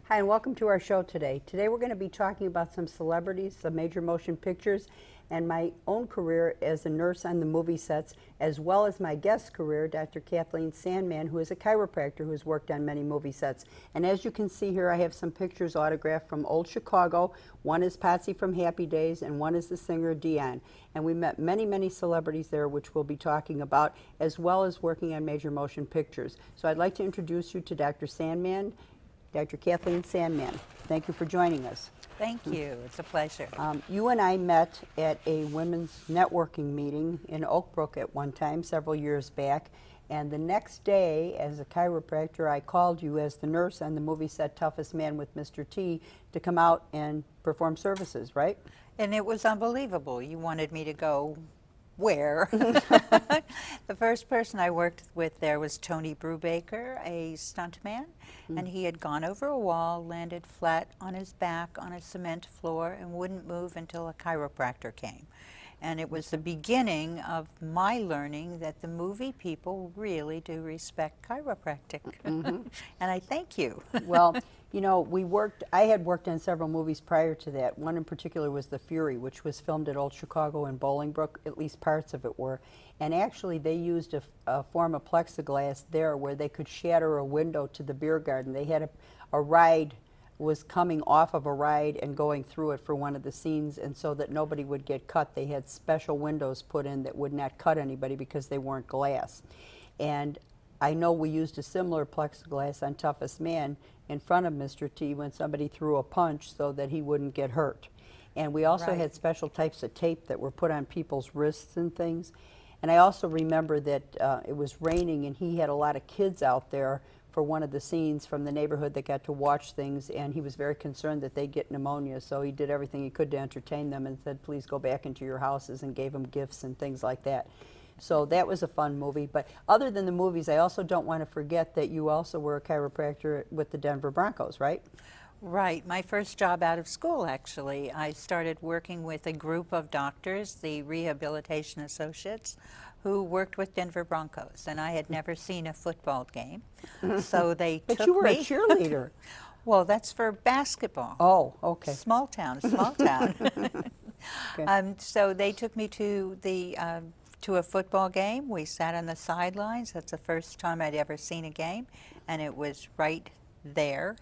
Hi, and welcome to our show today. Today we're going to be talking about some celebrities, some major motion pictures, and my own career as a nurse on the movie sets, as well as my guest career, Dr. Kathleen Sandman, who is a chiropractor who has worked on many movie sets. And as you can see here, I have some pictures autographed from old Chicago. One is Patsy from Happy Days, and one is the singer Dion. And we met many, many celebrities there, which we'll be talking about, as well as working on major motion pictures. So I'd like to introduce you to Dr. Sandman, Dr. Kathleen Sandman. Thank you for joining us. Thank you. It's a pleasure. You and I met at a women's networking meeting in Oak Brook at one time, several years back. And the next day, as a chiropractor, I called you as the nurse on the movie set Toughest Man with Mr. T to come out and perform services, right? And it was unbelievable. You wanted me to go where? The first person I worked with there was Tony Brubaker, a stuntman, and he had gone over a wall, landed flat on his back on a cement floor, and wouldn't move until a chiropractor came. And it was the beginning of my learning that the movie people really do respect chiropractic. And I thank you. Well, you know, I had worked on several movies prior to that. One in particular was The Fury, which was filmed at Old Chicago in Bolingbrook, at least parts of it were. And actually they used a form of plexiglass there where they could shatter a window to the beer garden. They had a ride was coming off of a ride and going through it for one of the scenes, and so that nobody would get cut, they had special windows put in that would not cut anybody because they weren't glass. And I know we used a similar plexiglass on Toughest Man in front of Mr. T when somebody threw a punch so that he wouldn't get hurt. And we also had special types of tape that were put on people's wrists and things. And I also remember that it was raining and he had a lot of kids out there for one of the scenes from the neighborhood that got to watch things, and he was very concerned that they'd get pneumonia, so he did everything he could to entertain them and said, please go back into your houses, and gave them gifts and things like that. So that was a fun movie. But other than the movies, I also don't want to forget that you also were a chiropractor with the Denver Broncos, right? Right. My first job out of school, actually, I started working with a group of doctors, the Rehabilitation Associates, who worked with Denver Broncos, and I had never seen a football game, so they took me. But you were a cheerleader. Well, that's for basketball. Oh, okay. Small town, small town. Okay. So they took me to a football game. We sat on the sidelines. That's the first time I'd ever seen a game, and it was right there.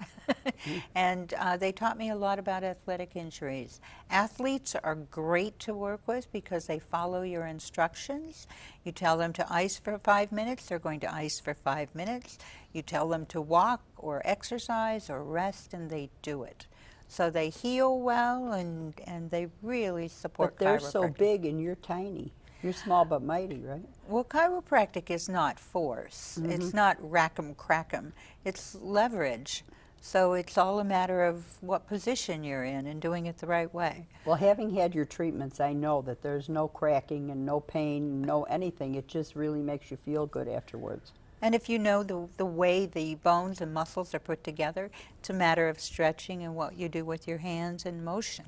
And they taught me a lot about athletic injuries. Athletes are great to work with because they follow your instructions. You tell them to ice for 5 minutes, they're going to ice for 5 minutes. You tell them to walk or exercise or rest, and they do it. So they heal well, and they really support But they're chiropractic. so big and you're tiny. You're small but mighty, right? Well, chiropractic is not force. It's not rack 'em, crack 'em. It's leverage. So it's all a matter of what position you're in and doing it the right way. Well, having had your treatments, I know that there's no cracking and no pain, no anything. It just really makes you feel good afterwards. And if you know the way the bones and muscles are put together, it's a matter of stretching and what you do with your hands and motion.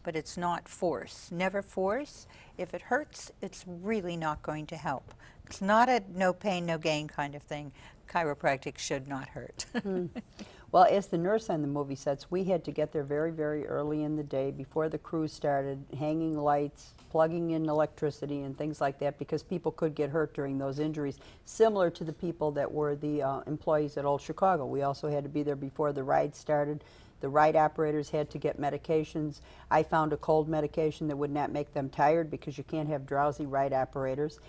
But it's not force. Never force. If it hurts, it's really not going to help. It's not a no pain, no gain kind of thing. Chiropractic should not hurt. Well, as the nurse on the movie sets, we had to get there very, very early in the day before the crew started, hanging lights, plugging in electricity and things like that, because people could get hurt during those injuries, similar to the people that were the employees at Old Chicago. We also had to be there before the ride started. The ride operators had to get medications. I found a cold medication that would not make them tired because you can't have drowsy ride operators.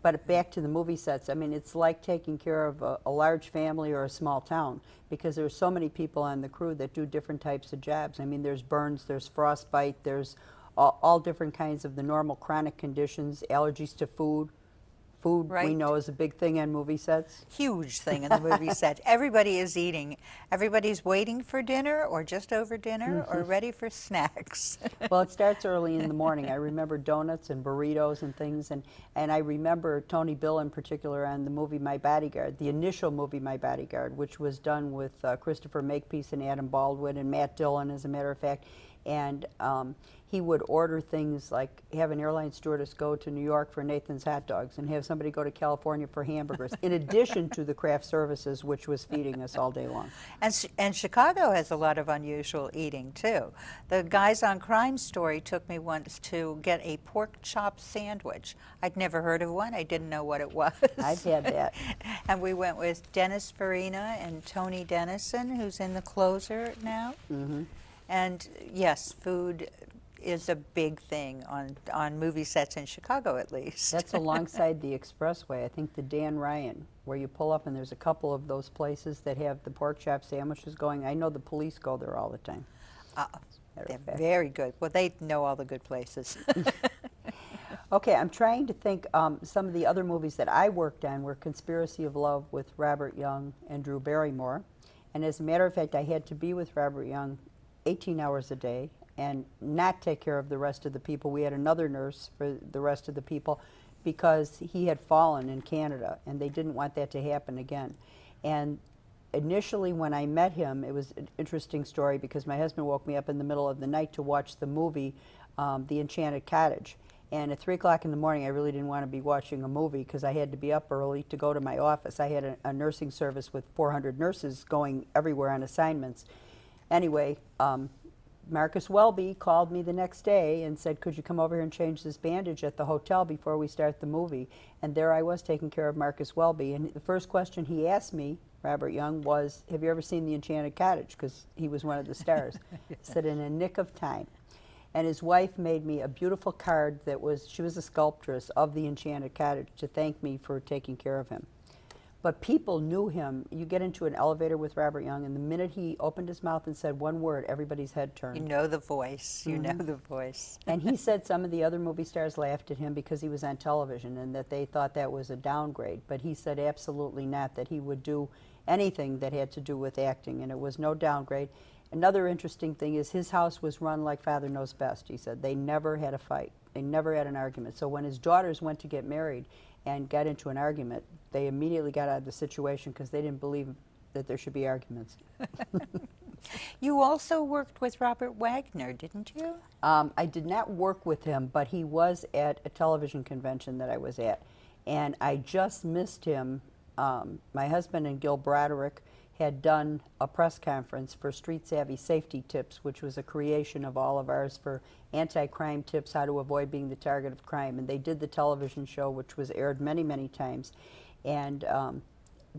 But back to the movie sets, I mean, it's like taking care of a large family or a small town because there's so many people on the crew that do different types of jobs. I mean, there's burns, there's frostbite, there's all different kinds of the normal chronic conditions, allergies to food. Food, we know, is a big thing on movie sets. Huge thing in the movie set. Everybody is eating. Everybody's waiting for dinner or just over dinner or ready for snacks. Well, it starts early in the morning. I remember donuts and burritos and things, and I remember Tony Bill in particular on the movie My Bodyguard, the initial movie My Bodyguard, which was done with Christopher Makepeace and Adam Baldwin and Matt Dillon, as a matter of fact. And he would order things like have an airline stewardess go to New York for Nathan's hot dogs and have somebody go to California for hamburgers, in addition to the craft services, which was feeding us all day long. And Chicago has a lot of unusual eating, too. The guys on Crime Story took me once to get a pork chop sandwich. I'd never heard of one. I didn't know what it was. I've had that. And we went with Dennis Farina and Tony Dennison, who's in The Closer now. Mm-hmm. And yes, food is a big thing on movie sets in Chicago, at least. That's alongside the expressway. I think the Dan Ryan, where you pull up and there's a couple of those places that have the pork chop sandwiches going. I know the police go there all the time. They're very good. Well, they know all the good places. Okay, I'm trying to think. Some of the other movies that I worked on were Conspiracy of Love with Robert Young and Drew Barrymore. And as a matter of fact, I had to be with Robert Young 18 hours a day and not take care of the rest of the people. We had another nurse for the rest of the people because he had fallen in Canada, and they didn't want that to happen again. And initially when I met him, it was an interesting story because my husband woke me up in the middle of the night to watch the movie The Enchanted Cottage. And at 3 o'clock in the morning, I really didn't want to be watching a movie because I had to be up early to go to my office. I had a nursing service with 400 nurses going everywhere on assignments. Anyway, Marcus Welby called me the next day and said, could you come over here and change this bandage at the hotel before we start the movie? And there I was taking care of Marcus Welby. And the first question he asked me, Robert Young, was, have you ever seen The Enchanted Cottage? Because he was one of the stars. I said, in a nick of time. And his wife made me a beautiful card that was, she was a sculptress of The Enchanted Cottage to thank me for taking care of him. But people knew him. You get into an elevator with Robert Young, and the minute he opened his mouth and said one word, everybody's head turned. You know the voice. You know the voice. And he said some of the other movie stars laughed at him because he was on television and that they thought that was a downgrade. But he said absolutely not, that he would do anything that had to do with acting, and it was no downgrade. Another interesting thing is his house was run like Father Knows Best. He said they never had a fight. They never had an argument. So when his daughters went to get married and got into an argument, they immediately got out of the situation because they didn't believe that there should be arguments. You also worked with Robert Wagner, didn't you? I did not work with him, but he was at a television convention that I was at. And I just missed him. My husband and Gil Broderick had done a press conference for Street Savvy Safety Tips, which was a creation of all of ours for anti-crime tips, how to avoid being the target of crime. And they did the television show, which was aired many, many times. And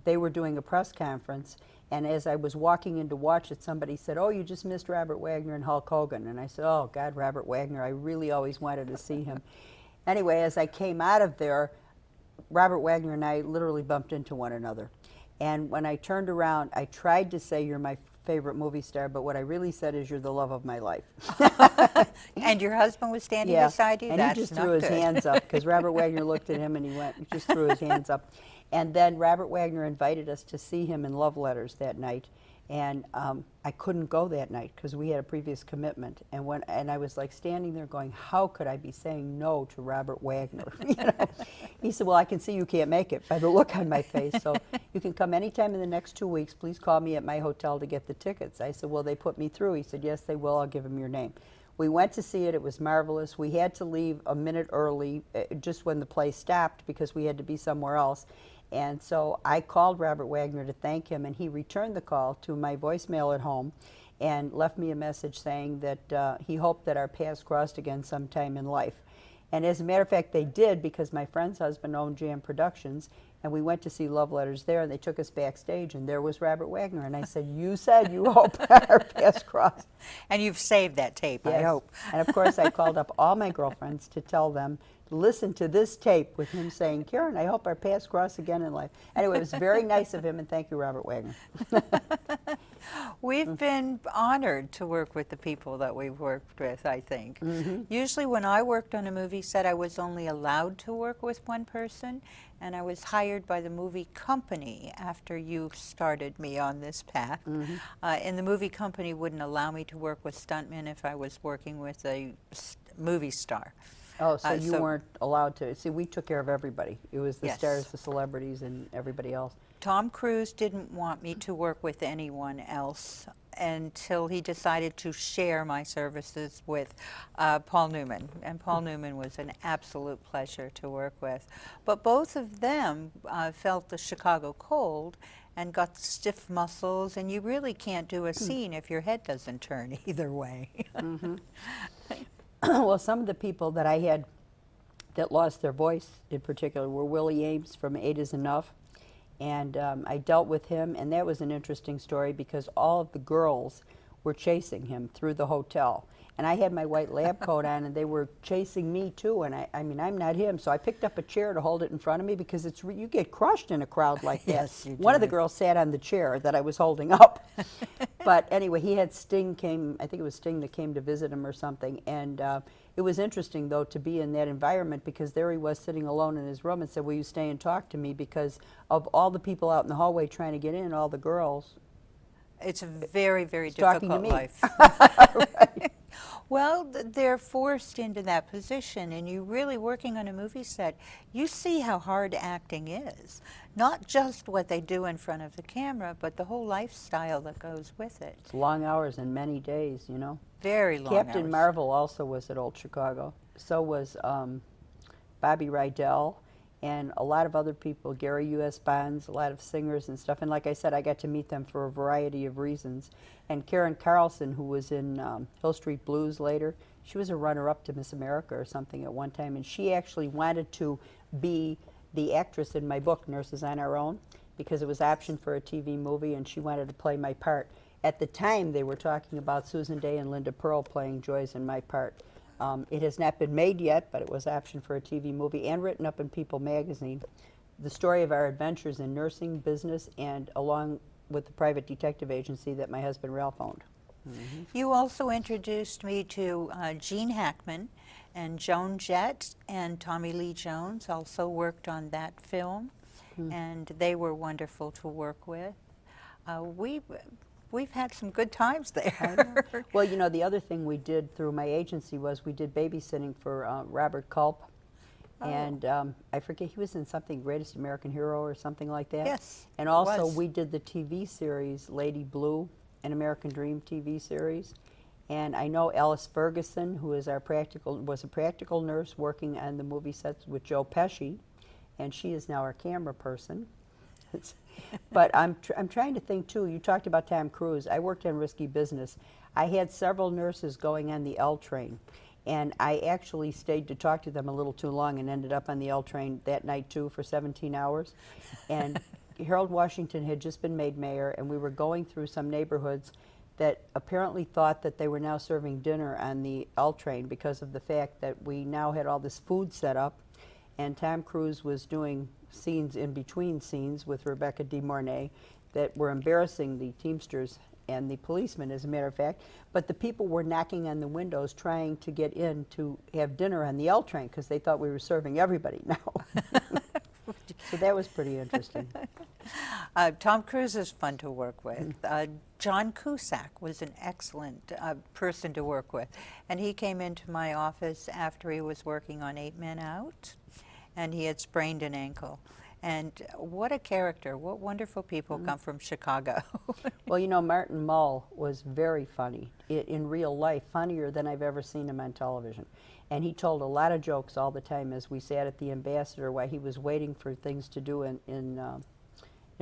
they were doing a press conference. And as I was walking in to watch it, somebody said, oh, you just missed Robert Wagner and Hulk Hogan. And I said, oh, God, Robert Wagner, I really always wanted to see him. Anyway, as I came out of there, Robert Wagner and I literally bumped into one another. And when I turned around, I tried to say, you're my favorite movie star, but what I really said is, you're the love of my life. And your husband was standing Yeah, beside you? and That's he just not threw his good. hands up, because Robert Wagner looked at him and he just threw his hands up. And then Robert Wagner invited us to see him in Love Letters that night. And I couldn't go that night because we had a previous commitment. And I was like standing there going, how could I be saying no to Robert Wagner? You know? He said, well, I can see you can't make it by the look on my face. So you can come anytime in the next 2 weeks. Please call me at my hotel to get the tickets. I said, well, they put me through. He said, yes, they will. I'll give them your name. We went to see it. It was marvelous. We had to leave a minute early just when the play stopped because we had to be somewhere else. And so I called Robert Wagner to thank him, and he returned the call to my voicemail at home and left me a message saying that he hoped that our paths crossed again sometime in life. And as a matter of fact, they did, because my friend's husband owned Jam Productions, and we went to see Love Letters there, and they took us backstage, and there was Robert Wagner. And I said, you said you hope our paths crossed. And you've saved that tape, Yes. I hope. And of course, I called up all my girlfriends to tell them, listen to this tape with him saying, Karen, I hope our paths cross again in life. Anyway, it was very nice of him, and thank you, Robert Wagner. We've been honored to work with the people that we've worked with, I think. Usually when I worked on a movie set, I was only allowed to work with one person, and I was hired by the movie company after you started me on this path. And the movie company wouldn't allow me to work with stuntmen if I was working with a movie star. Oh, so you weren't allowed to. See, we took care of everybody. It was the Yes. stars, the celebrities, and everybody else. Tom Cruise didn't want me to work with anyone else until he decided to share my services with Paul Newman. And Paul Newman was an absolute pleasure to work with. But both of them felt the Chicago cold and got stiff muscles, and you really can't do a scene if your head doesn't turn either way. Well, some of the people that I had that lost their voice in particular were Willie Ames from Eight Is Enough. And I dealt with him, and that was an interesting story because all of the girls were chasing him through the hotel. And I had my white lab coat on, and they were chasing me too. And I mean, I'm not him, so I picked up a chair to hold it in front of me because you get crushed in a crowd like that. Yes, you One of the do. girls sat on the chair that I was holding up. But anyway, he had Sting came. I think it was Sting that came to visit him or something. And it was interesting though to be in that environment because there he was sitting alone in his room and said, "Will you stay and talk to me?" Because of all the people out in the hallway trying to get in, all the girls. It's a very, very Talking to difficult me. life. Well, they're forced into that position, and you really working on a movie set, you see how hard acting is. Not just what they do in front of the camera, but the whole lifestyle that goes with it. It's long hours and many days, you know. Very long Captain hours. Marvel also was at Old Chicago. So was Bobby Rydell and a lot of other people, Gary U.S. Bonds, a lot of singers and stuff. And like I said, I got to meet them for a variety of reasons. And Karen Carlson, who was in Hill Street Blues later, she was a runner-up to Miss America or something at one time. And she actually wanted to be the actress in my book, Nurses on Our Own, because it was optioned for a TV movie, and she wanted to play my part. At the time, they were talking about Susan Day and Linda Pearl playing Joyce in my part. It has not been made yet, but it was optioned for a TV movie and written up in People magazine. The story of our adventures in nursing, business, and along with the private detective agency that my husband Ralph owned. You also introduced me to Gene Hackman and Joan Jett, and Tommy Lee Jones also worked on that film, and they were wonderful to work with. We've had some good times there. Well, you know, the other thing we did through my agency was we did babysitting for Robert Culp. And I forget, he was in something, Greatest American Hero or something like that. Yes, And he also was. we did the TV series Lady Blue, an American Dream TV series. And I know Alice Ferguson, who is was a practical nurse working on the movie sets with Joe Pesci, and she is now our camera person. But I'm trying to think too. You talked about Tom Cruise. I worked on Risky Business. I had several nurses going on the L train, and I actually stayed to talk to them a little too long and ended up on the L train that night too for 17 hours. And Harold Washington had just been made mayor, and we were going through some neighborhoods that apparently thought that they were now serving dinner on the L train because of the fact that we now had all this food set up, and Tom Cruise was doing scenes in between scenes with Rebecca De Mornay that were embarrassing the Teamsters and the policemen, as a matter of fact. But the people were knocking on the windows trying to get in to have dinner on the L train because they thought we were serving everybody now. So that was pretty interesting. Tom Cruise is fun to work with. John Cusack was an excellent person to work with. And he came into my office after he was working on 8 Men Out, and he had sprained an ankle. And what a character. What wonderful people come from Chicago. Well, you know, Martin Mull was very funny in real life, funnier than I've ever seen him on television. And he told a lot of jokes all the time as we sat at the Ambassador while he was waiting for things to do in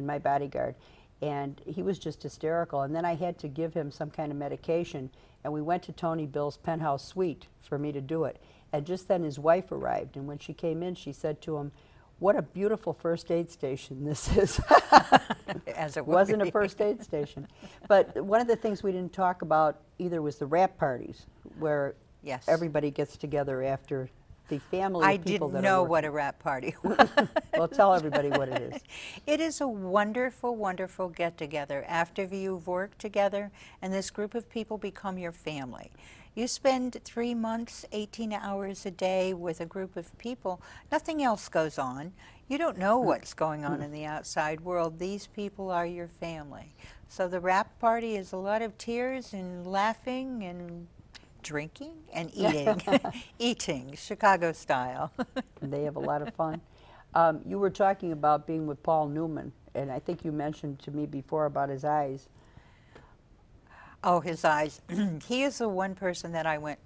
My Bodyguard. And he was just hysterical. And then I had to give him some kind of medication, and we went to Tony Bill's penthouse suite for me to do it. And just then his wife arrived, and when she came in, she said to him, "What a beautiful first aid station this is." As it Wasn't a would be. first aid station. But one of the things we didn't talk about either was the wrap parties, where Yes. everybody gets together after the family I of people didn't that know are what a working. rap party was. Well, tell everybody what it is. It is a wonderful, wonderful get-together after you've worked together, and this group of people become your family. You spend 3 months, 18 hours a day with a group of people. Nothing else goes on. You don't know what's going on in the outside world. These people are your family. So the wrap party is a lot of tears and laughing and drinking and eating. Eating, Chicago style. They have a lot of fun. You were talking about being with Paul Newman, and I think you mentioned to me before about his eyes. Oh, his eyes. He is the one person that I went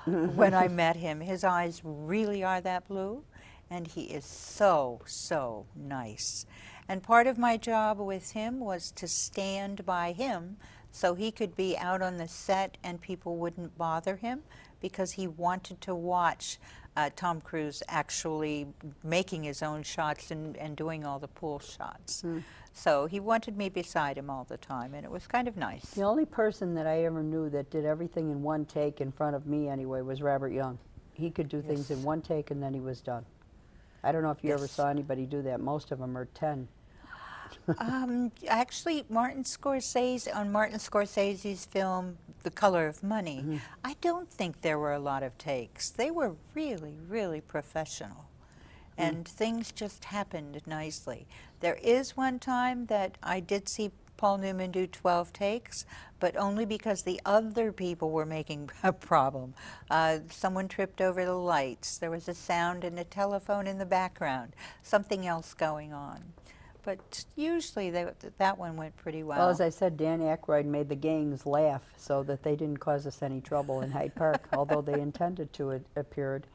when I met him. His eyes really are that blue, and he is so, so nice. And part of my job with him was to stand by him so he could be out on the set and people wouldn't bother him, because he wanted to watch Tom Cruise actually making his own shots and doing all the pool shots. So he wanted me beside him all the time, and it was kind of nice. The only person that I ever knew that did everything in one take in front of me anyway was Robert Young. He could do things in one take and then he was done. I don't know if you ever saw anybody do that. Most of them are 10. Actually, Martin Scorsese's film, The Color of Money, I don't think there were a lot of takes. They were really, really professional. And things just happened nicely. There is one time that I did see Paul Newman do 12 takes, but only because the other people were making a problem. Someone tripped over the lights. There was a sound and a telephone in the background. Something else going on. But usually that one went pretty well. Well, as I said, Dan Aykroyd made the gangs laugh so that they didn't cause us any trouble in Hyde Park, although they intended to, it appeared.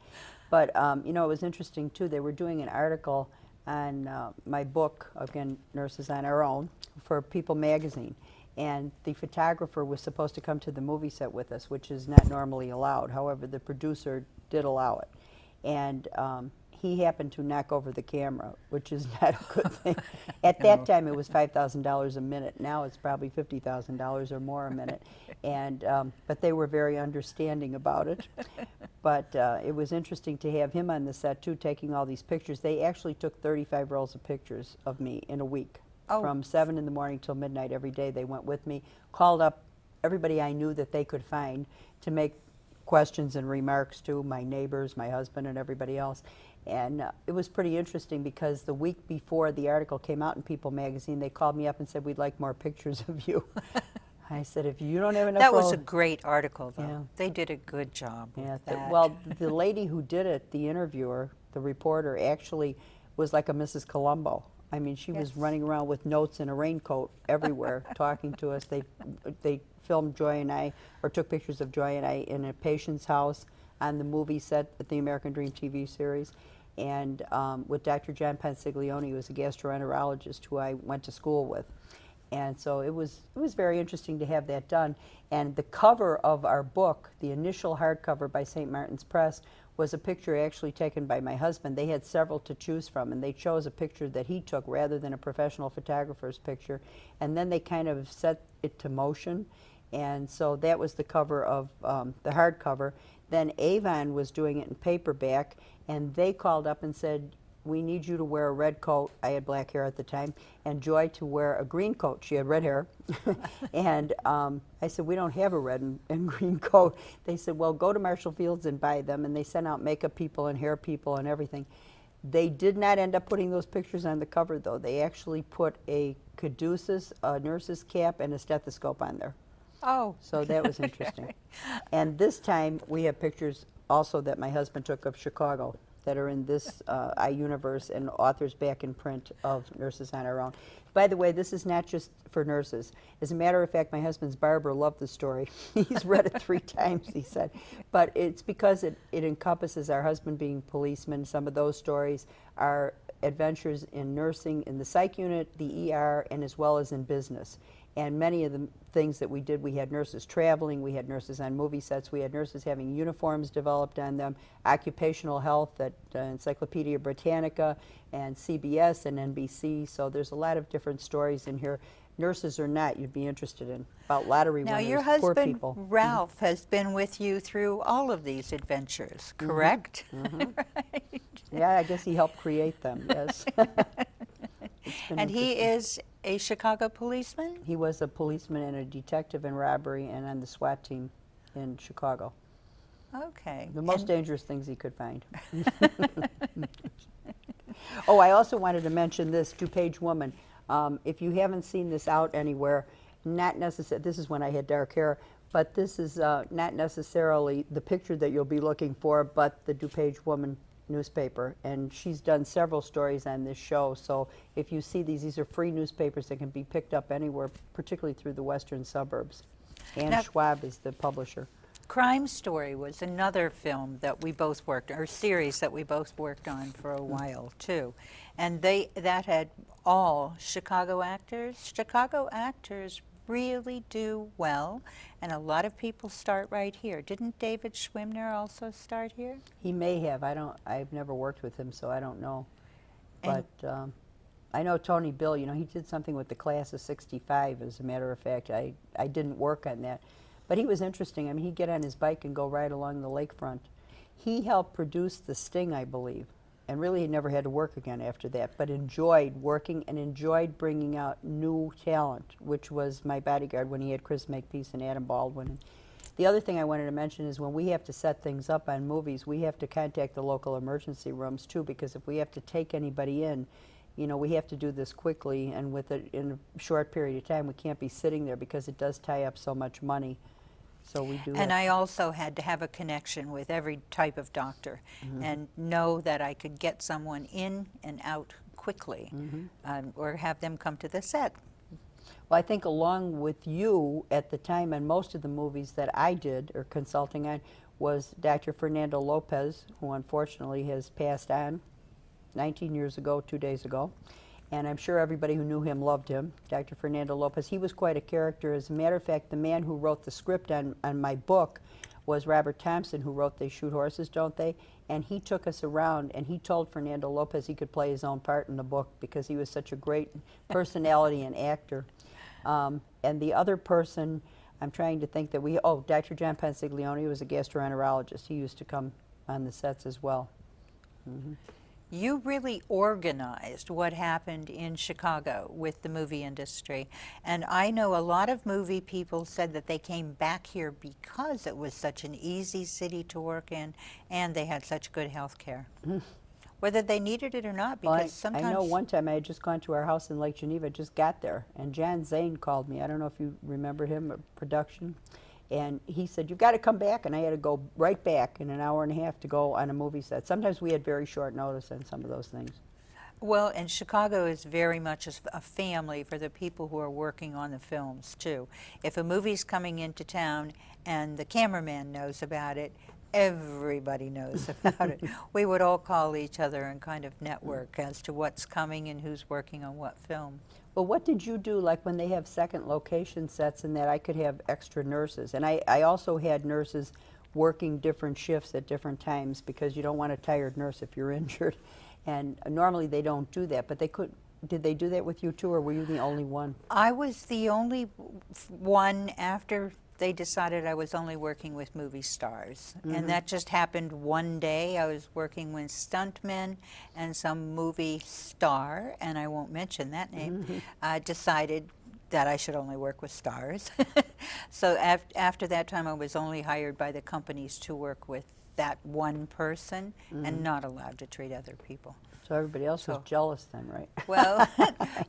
But, you know, it was interesting, too. They were doing an article on my book, again, Nurses on Our Own, for People magazine. And the photographer was supposed to come to the movie set with us, which is not normally allowed. However, the producer did allow it. And he happened to knock over the camera, which is not a good thing. At that time, it was $5,000 a minute. Now it's probably $50,000 or more a minute. And but they were very understanding about it. But it was interesting to have him on the set too, taking all these pictures. They actually took 35 rolls of pictures of me in a week. Oh. From 7 in the morning till midnight every day. They went with me, called up everybody I knew that they could find to make questions and remarks to, my neighbors, my husband, and everybody else. And it was pretty interesting because the week before the article came out in People magazine, they called me up and said, "We'd like more pictures of you." I said, "If you don't have enough..." That was a great article, though. Yeah. They did a good job with that. Well, the lady who did it, the interviewer, the reporter, actually was like a Mrs. Columbo. I mean, she was running around with notes in a raincoat everywhere, talking to us. They filmed Joy and I, or took pictures of Joy and I in a patient's house on the movie set at the American Dream TV series, and with Dr. John Pensiglione, who was a gastroenterologist who I went to school with. And so it was very interesting to have that done. And the cover of our book, the initial hardcover by St. Martin's Press, was a picture actually taken by my husband. They had several to choose from, and they chose a picture that he took rather than a professional photographer's picture. And then they kind of set it to motion. And so that was the cover of the hardcover. Then Avon was doing it in paperback, and they called up and said, "We need you to wear a red coat." I had black hair at the time, and Joy to wear a green coat. She had red hair. And I said, "We don't have a red and green coat." They said, "Well, go to Marshall Fields and buy them." And they sent out makeup people and hair people and everything. They did not end up putting those pictures on the cover, though. They actually put a caduceus, a nurse's cap, and a stethoscope on there. Oh. So that was interesting. And this time, we have pictures also that my husband took of Chicago that are in this iUniverse and authors back in print of Nurses on Our Own. By the way, this is not just for nurses. As a matter of fact, my husband's barber loved the story. He's read it 3 times, he said. But it's because it encompasses our husband being policeman, some of those stories, our adventures in nursing, in the psych unit, the ER, and as well as in business. And many of the things that we did, we had nurses traveling, we had nurses on movie sets, we had nurses having uniforms developed on them, occupational health at Encyclopedia Britannica and CBS and NBC. So there's a lot of different stories in here. Nurses or not, you'd be interested in, about lottery Now, winners, your poor husband, people. Ralph, has been with you through all of these adventures, correct? Right. Yeah, I guess he helped create them, yes. And he is a Chicago policeman? He was a policeman and a detective in robbery and on the SWAT team in Chicago. Okay. The most dangerous things he could find. Oh, I also wanted to mention this DuPage woman. If you haven't seen this out anywhere, not necessarily, this is when I had dark hair, but this is not necessarily the picture that you'll be looking for, but the DuPage woman newspaper, and she's done several stories on this show. So if you see these are free newspapers that can be picked up anywhere, particularly through the western suburbs. Ann Now, Schwab is the publisher. Crime Story was another film that we both worked, or series that we both worked on for a while too, and that had all Chicago actors. Chicago actors really do well, and a lot of people start right here. Didn't David Schwimmer also start here? He may have. I've never worked with him, so I don't know. And But I know Tony Bill, he did something with the class of '65, as a matter of fact. I didn't work on that. But he was interesting. I mean, he'd get on his bike and go right along the lakefront. He helped produce The Sting, I believe, and really he never had to work again after that, but enjoyed working and enjoyed bringing out new talent, which was my bodyguard when he had Chris Makepeace and Adam Baldwin. And the other thing I wanted to mention is when we have to set things up on movies, we have to contact the local emergency rooms too, because if we have to take anybody in, we have to do this quickly, and in a short period of time. We can't be sitting there because it does tie up so much money. So we do. And I also had to have a connection with every type of doctor and know that I could get someone in and out quickly, or have them come to the set. Well, I think along with you at the time on most of the movies that I did or consulting on was Dr. Fernando Lopez, who unfortunately has passed on 19 years ago, 2 days ago. And I'm sure everybody who knew him loved him, Dr. Fernando Lopez. He was quite a character. As a matter of fact, the man who wrote the script on my book was Robert Thompson, who wrote They Shoot Horses, Don't They? And he took us around, and he told Fernando Lopez he could play his own part in the book because he was such a great personality and actor. And the other person, I'm trying to think that Dr. John Ponsiglione was a gastroenterologist. He used to come on the sets as well. You really organized what happened in Chicago with the movie industry. And I know a lot of movie people said that they came back here because it was such an easy city to work in and they had such good health care. Whether they needed it or not, because sometimes... I know one time I had just gone to our house in Lake Geneva, just got there, and John Zane called me. I don't know if you remember him, production. And he said, "You've got to come back," and I had to go right back in an hour and a half to go on a movie set. Sometimes we had very short notice on some of those things. Well, and Chicago is very much a family for the people who are working on the films, too. If a movie's coming into town and the cameraman knows about it, everybody knows about it. We would all call each other and kind of network as to what's coming and who's working on what film. Well, what did you do, like when they have second location sets and that I could have extra nurses? And I also had nurses working different shifts at different times because you don't want a tired nurse if you're injured. And normally they don't do that, but they could. Did they do that with you too, or were you the only one? I was the only one after they decided I was only working with movie stars. And that just happened one day. I was working with stuntmen and some movie star, and I won't mention that name, decided that I should only work with stars. So after that time, I was only hired by the companies to work with that one person and not allowed to treat other people. So everybody else was jealous then, right? Well,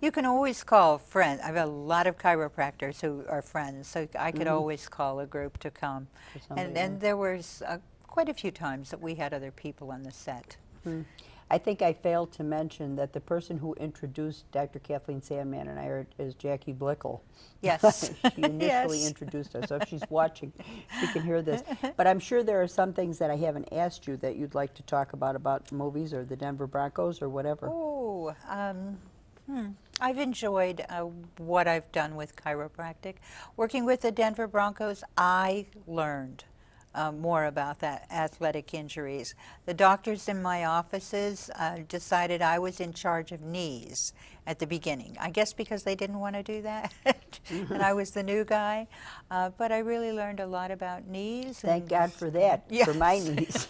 you can always call friends. I have a lot of chiropractors who are friends, so I could always call a group to come. And there was quite a few times that we had other people on the set. I think I failed to mention that the person who introduced Dr. Kathleen Sandman and I is Jackie Blickel. Yes. She initially introduced us, so if she's watching, she can hear this. But I'm sure there are some things that I haven't asked you that you'd like to talk about movies or the Denver Broncos or whatever. Oh, I've enjoyed what I've done with chiropractic. Working with the Denver Broncos, I learned more about that athletic injuries. The doctors in my offices decided I was in charge of knees at the beginning. I guess because they didn't want to do that, and I was the new guy. But I really learned a lot about knees. Thank God for that, for my knees.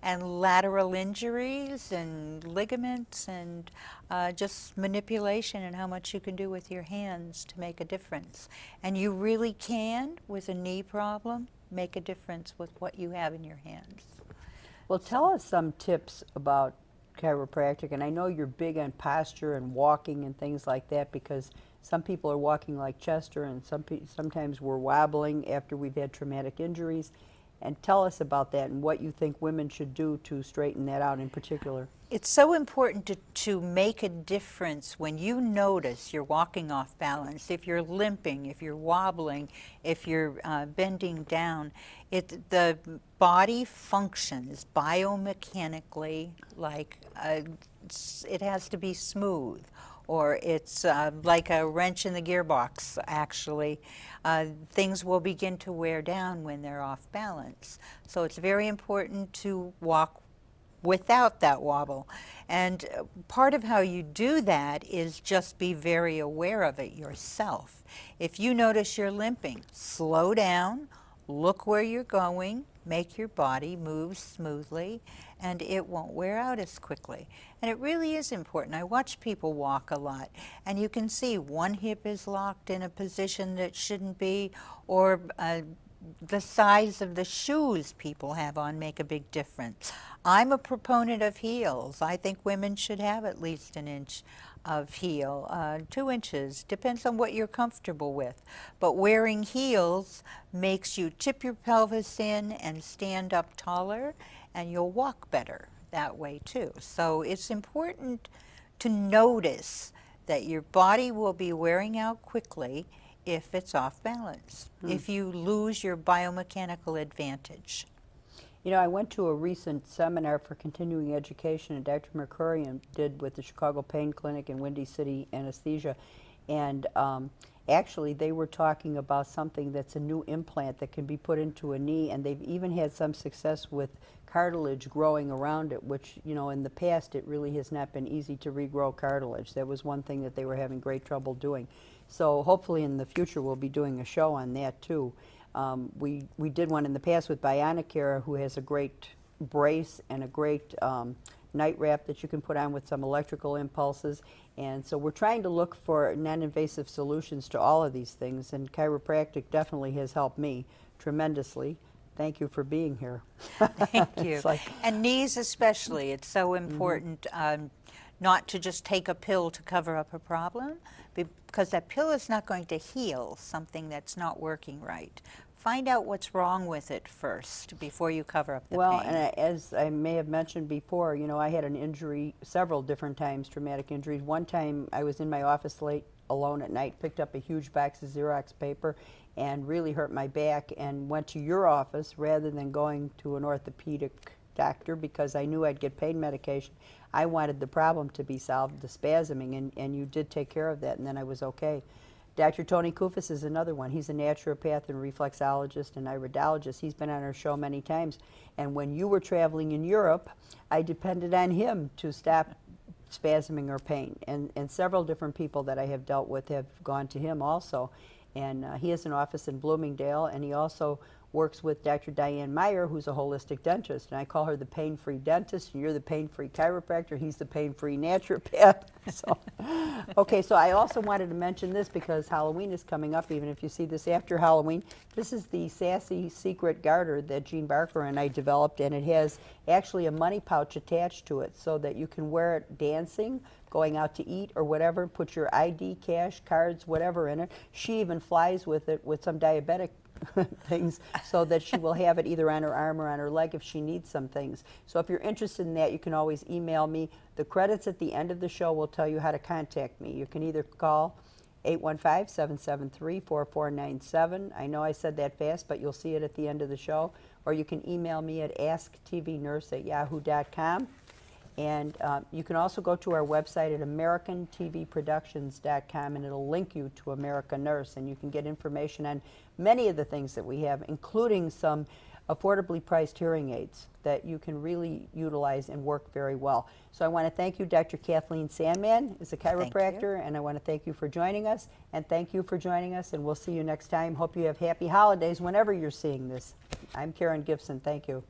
And lateral injuries and ligaments and just manipulation and how much you can do with your hands to make a difference. And you really can, with a knee problem, make a difference with what you have in your hands. Well, tell us some tips about chiropractic, and I know you're big on posture and walking and things like that because some people are walking like Chester and sometimes we're wobbling after we've had traumatic injuries. And tell us about that and what you think women should do to straighten that out in particular. It's so important to make a difference when you notice you're walking off balance, if you're limping, if you're wobbling, if you're bending down. The body functions biomechanically like it has to be smooth, or it's like a wrench in the gearbox, actually. Things will begin to wear down when they're off balance. So it's very important to walk without that wobble. And part of how you do that is just be very aware of it yourself. If you notice you're limping, slow down, look where you're going, make your body move smoothly, and it won't wear out as quickly. And it really is important. I watch people walk a lot, and you can see one hip is locked in a position that shouldn't be, or the size of the shoes people have on make a big difference. I'm a proponent of heels. I think women should have at least an inch of heel, 2 inches, depends on what you're comfortable with. But wearing heels makes you tip your pelvis in and stand up taller, and you'll walk better that way too. So it's important to notice that your body will be wearing out quickly if it's off balance, if you lose your biomechanical advantage. You know, I went to a recent seminar for continuing education, and Dr. Mercurian did with the Chicago Pain Clinic and Windy City Anesthesia, and actually they were talking about something that's a new implant that can be put into a knee, and they've even had some success with cartilage growing around it, which, you know, in the past it really has not been easy to regrow cartilage. That was one thing that they were having great trouble doing. So hopefully in the future we'll be doing a show on that too. We did one in the past with Bionicare, who has a great brace and a great night wrap that you can put on with some electrical impulses. And so we're trying to look for non-invasive solutions to all of these things, and chiropractic definitely has helped me tremendously. Thank you for being here. Thank you. Like, and knees especially, it's so important not to just take a pill to cover up a problem, because that pill is not going to heal something that's not working right. Find out what's wrong with it first before you cover up the pain. Well, and as I may have mentioned before, you know, I had an injury several different times, traumatic injuries. One time I was in my office late alone at night, picked up a huge box of Xerox paper and really hurt my back, and went to your office rather than going to an orthopedic doctor because I knew I'd get pain medication. I wanted the problem to be solved, the spasming, and you did take care of that, and then I was okay. Dr. Tony Kufis is another one. He's a naturopath and reflexologist and iridologist. He's been on our show many times. And when you were traveling in Europe, I depended on him to stop spasming or pain. And several different people that I have dealt with have gone to him also. And he has an office in Bloomingdale, and he also works with Dr. Diane Meyer, who's a holistic dentist. And I call her the pain-free dentist, and you're the pain-free chiropractor. He's the pain-free naturopath. So, okay, so I also wanted to mention this because Halloween is coming up, even if you see this after Halloween. This is the Sassy Secret Garter that Jean Barker and I developed, and it has actually a money pouch attached to it so that you can wear it dancing, going out to eat or whatever, put your ID, cash, cards, whatever in it. She even flies with it with some diabetic things so that she will have it either on her arm or on her leg if she needs some things. So if you're interested in that, you can always email me. The credits at the end of the show will tell you how to contact me. You can either call 815-773-4497. I know I said that fast, but you'll see it at the end of the show. Or you can email me at asktvnurse@yahoo.com. And you can also go to our website at americantvproductions.com, and it'll link you to America Nurse, and you can get information on many of the things that we have, including some affordably priced hearing aids that you can really utilize and work very well. So I want to thank you, Dr. Kathleen Sandman is a chiropractor, and I want to thank you for joining us, and thank you for joining us, and we'll see you next time. Hope you have happy holidays whenever you're seeing this. I'm Karen Gibson. Thank you.